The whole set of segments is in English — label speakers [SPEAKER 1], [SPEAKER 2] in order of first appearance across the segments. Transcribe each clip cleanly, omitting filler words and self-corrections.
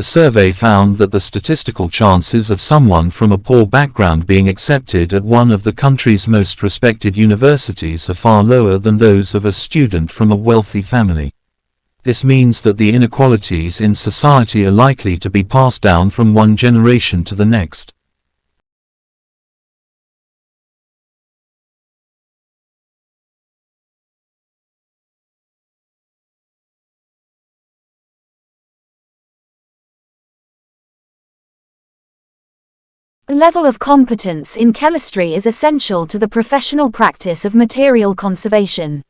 [SPEAKER 1] The survey found that the statistical chances of someone from a poor background being accepted at one of the country's most respected universities are far lower than those of a student from a wealthy family. This means that the inequalities in society are likely to be passed down from one generation to the next.
[SPEAKER 2] A level of competence in chemistry is essential to the professional practice of material conservation.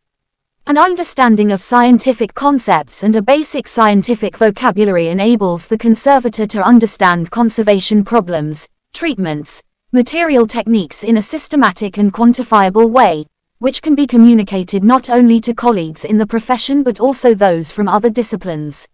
[SPEAKER 2] An understanding of scientific concepts and a basic scientific vocabulary enables the conservator to understand conservation problems, treatments, material techniques in a systematic and quantifiable way, which can be communicated not only to colleagues in the profession but also those from other disciplines.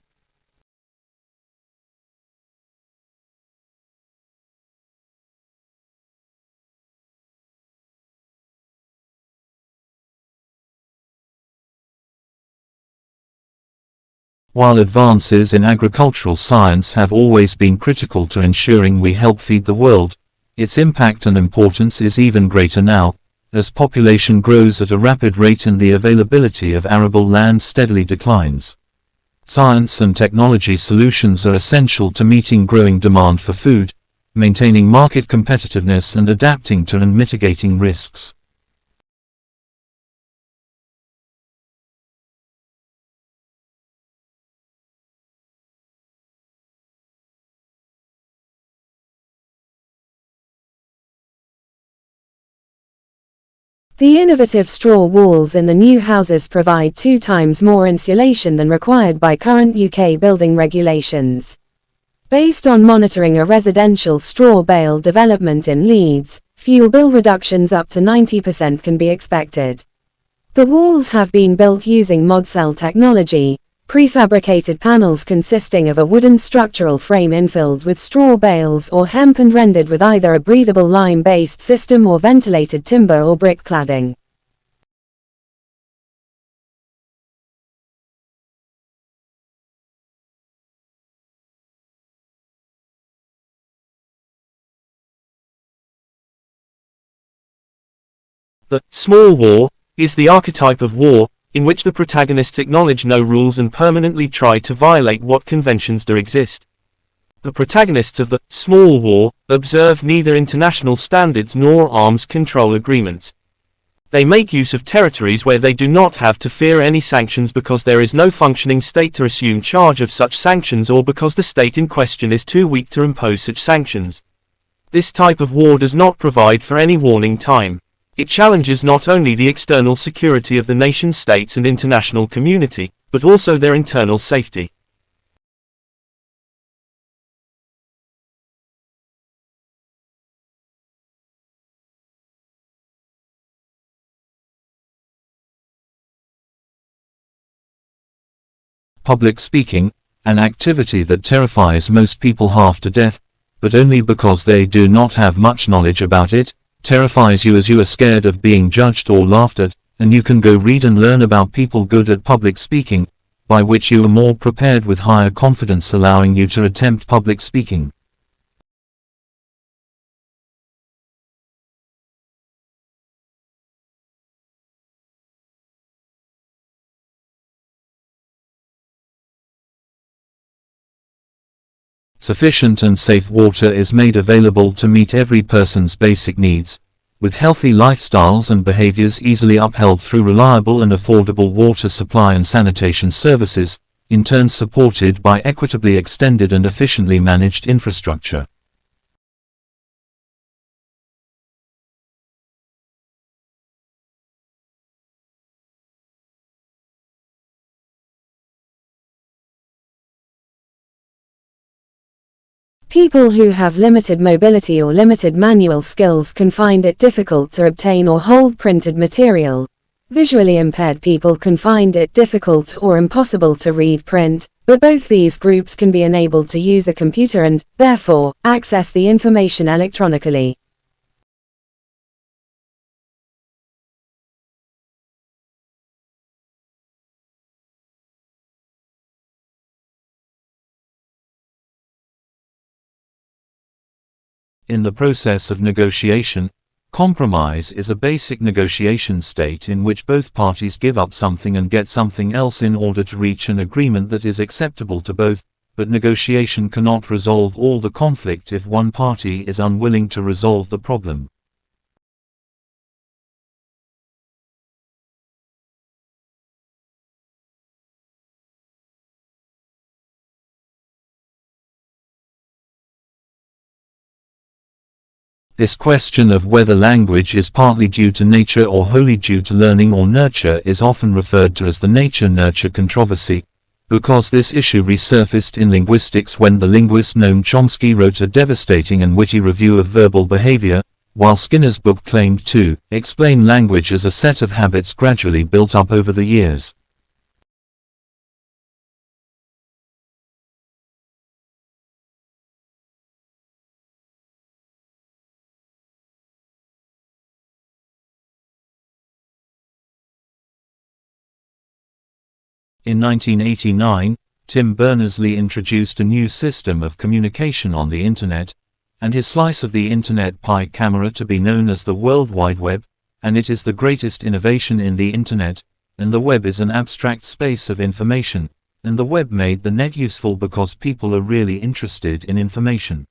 [SPEAKER 1] While advances in agricultural science have always been critical to ensuring we help feed the world, its impact and importance is even greater now, as population grows at a rapid rate and the availability of arable land steadily declines. Science and technology solutions are essential to meeting growing demand for food, maintaining market competitiveness and adapting to and mitigating risks.
[SPEAKER 3] The innovative straw walls in the new houses provide 2 times more insulation than required by current UK building regulations. Based on monitoring a residential straw bale development in Leeds, fuel bill reductions up to 90% can be expected. The walls have been built using ModCell technology, prefabricated panels consisting of a wooden structural frame infilled with straw bales or hemp and rendered with either a breathable lime-based system or ventilated timber or brick cladding.
[SPEAKER 4] The small war is the archetype of war in which the protagonists acknowledge no rules and permanently try to violate what conventions do exist. The protagonists of the small war observe neither international standards nor arms control agreements. They make use of territories where they do not have to fear any sanctions because there is no functioning state to assume charge of such sanctions or because the state in question is too weak to impose such sanctions. This type of war does not provide for any warning time. It challenges not only the external security of the nation-states and international community, but also their internal safety.
[SPEAKER 1] Public speaking, an activity that terrifies most people half to death, but only because they do not have much knowledge about it, terrifies you as you are scared of being judged or laughed at, and you can go read and learn about people good at public speaking, by which you are more prepared with higher confidence, allowing you to attempt public speaking. Sufficient and safe water is made available to meet every person's basic needs, with healthy lifestyles and behaviors easily upheld through reliable and affordable water supply and sanitation services, in turn supported by equitably extended and efficiently managed infrastructure.
[SPEAKER 3] People who have limited mobility or limited manual skills can find it difficult to obtain or hold printed material. Visually impaired people can find it difficult or impossible to read print, but both these groups can be enabled to use a computer and, therefore, access the information electronically.
[SPEAKER 1] In the process of negotiation, compromise is a basic negotiation state in which both parties give up something and get something else in order to reach an agreement that is acceptable to both, but negotiation cannot resolve all the conflict if one party is unwilling to resolve the problem. This question of whether language is partly due to nature or wholly due to learning or nurture is often referred to as the nature-nurture controversy, because this issue resurfaced in linguistics when the linguist Noam Chomsky wrote a devastating and witty review of verbal behavior, while Skinner's book claimed to explain language as a set of habits gradually built up over the years. In 1989, Tim Berners-Lee introduced a new system of communication on the Internet, and his slice of the Internet pie camera to be known as the World Wide Web, and it is the greatest innovation in the Internet, and the web is an abstract space of information, and the web made the net useful because people are really interested in information.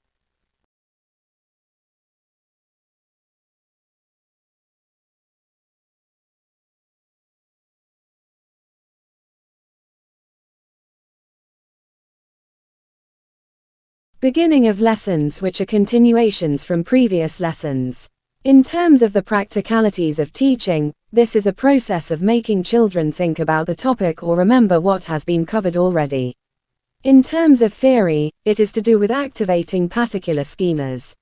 [SPEAKER 3] Beginning of lessons which are continuations from previous lessons. In terms of the practicalities of teaching, this is a process of making children think about the topic or remember what has been covered already. In terms of theory, it is to do with activating particular schemas.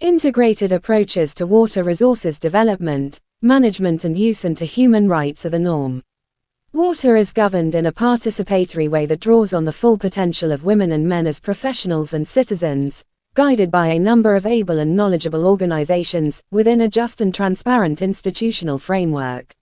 [SPEAKER 3] Integrated approaches to water resources development, management and use and to human rights are the norm. Water is governed in a participatory way that draws on the full potential of women and men as professionals and citizens, guided by a number of able and knowledgeable organizations, within a just and transparent institutional framework.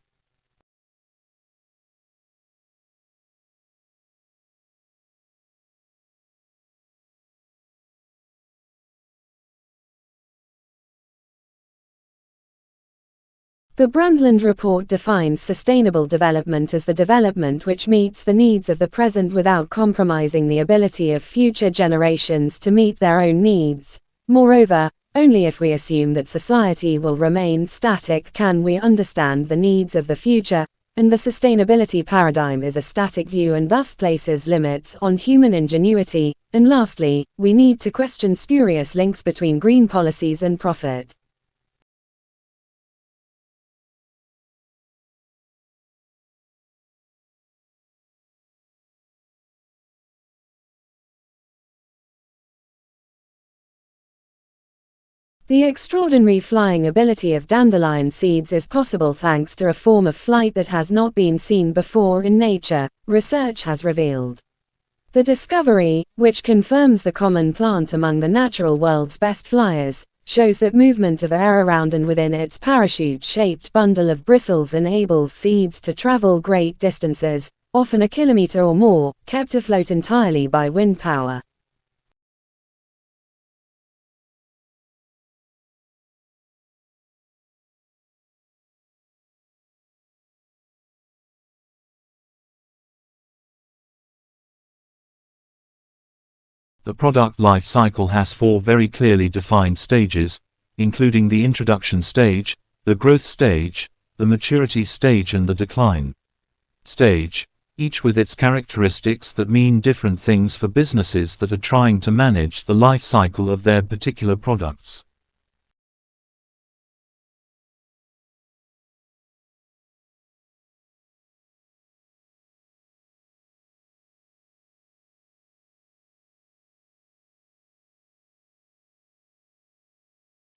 [SPEAKER 3] The Brundtland Report defines sustainable development as the development which meets the needs of the present without compromising the ability of future generations to meet their own needs. Moreover, only if we assume that society will remain static can we understand the needs of the future, and the sustainability paradigm is a static view and thus places limits on human ingenuity. And lastly, we need to question spurious links between green policies and profit. The extraordinary flying ability of dandelion seeds is possible thanks to a form of flight that has not been seen before in nature, research has revealed. The discovery, which confirms the common plant among the natural world's best flyers, shows that movement of air around and within its parachute-shaped bundle of bristles enables seeds to travel great distances, often a kilometer or more, kept afloat entirely by wind power.
[SPEAKER 1] The product life cycle has 4 very clearly defined stages, including the introduction stage, the growth stage, the maturity stage and the decline stage, each with its characteristics that mean different things for businesses that are trying to manage the life cycle of their particular products.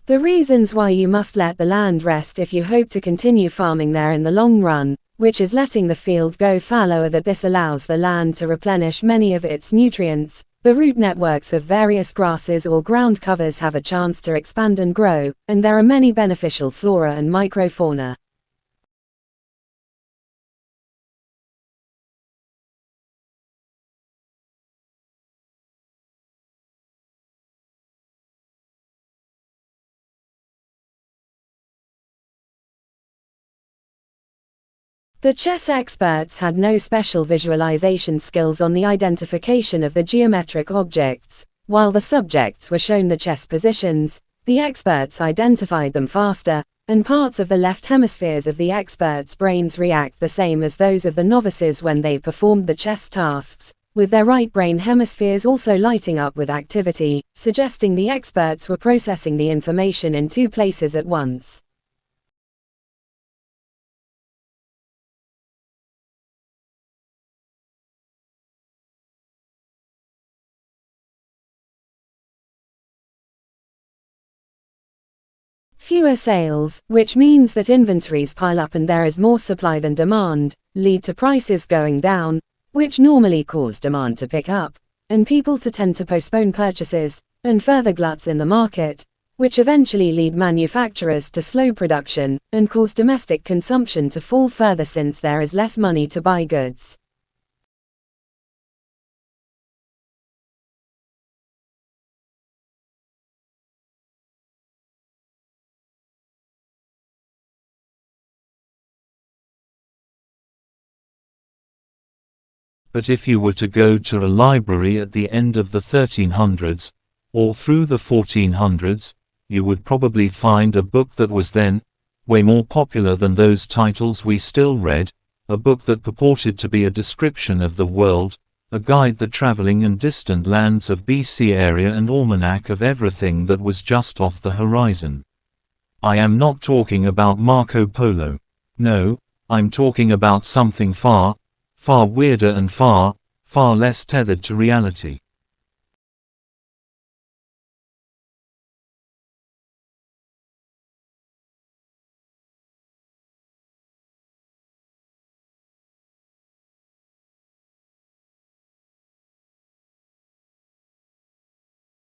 [SPEAKER 3] The reasons why you must let the land rest if you hope to continue farming there in the long run, which is letting the field go fallow, are that this allows the land to replenish many of its nutrients, The root networks of various grasses or ground covers have a chance to expand and grow, and there are many beneficial flora and microfauna. The chess experts had no special visualization skills on the identification of the geometric objects. While the subjects were shown the chess positions, the experts identified them faster, and parts of the left hemispheres of the experts' brains react the same as those of the novices when they performed the chess tasks, with their right brain hemispheres also lighting up with activity, suggesting the experts were processing the information in two places at once. Fewer sales, which means that inventories pile up and there is more supply than demand, lead to prices going down, which normally cause demand to pick up, and people to tend to postpone purchases, and further gluts in the market, which eventually lead manufacturers to slow production, and cause domestic consumption to fall further since there is less money to buy goods.
[SPEAKER 1] But if you were to go to a library at the end of the 1300s, or through the 1400s, you would probably find a book that was then way more popular than those titles we still read, a book that purported to be a description of the world, a guide the traveling and distant lands of BC area and almanac of everything that was just off the horizon. I am not talking about Marco Polo. No, I'm talking about something far weirder and far less tethered to reality.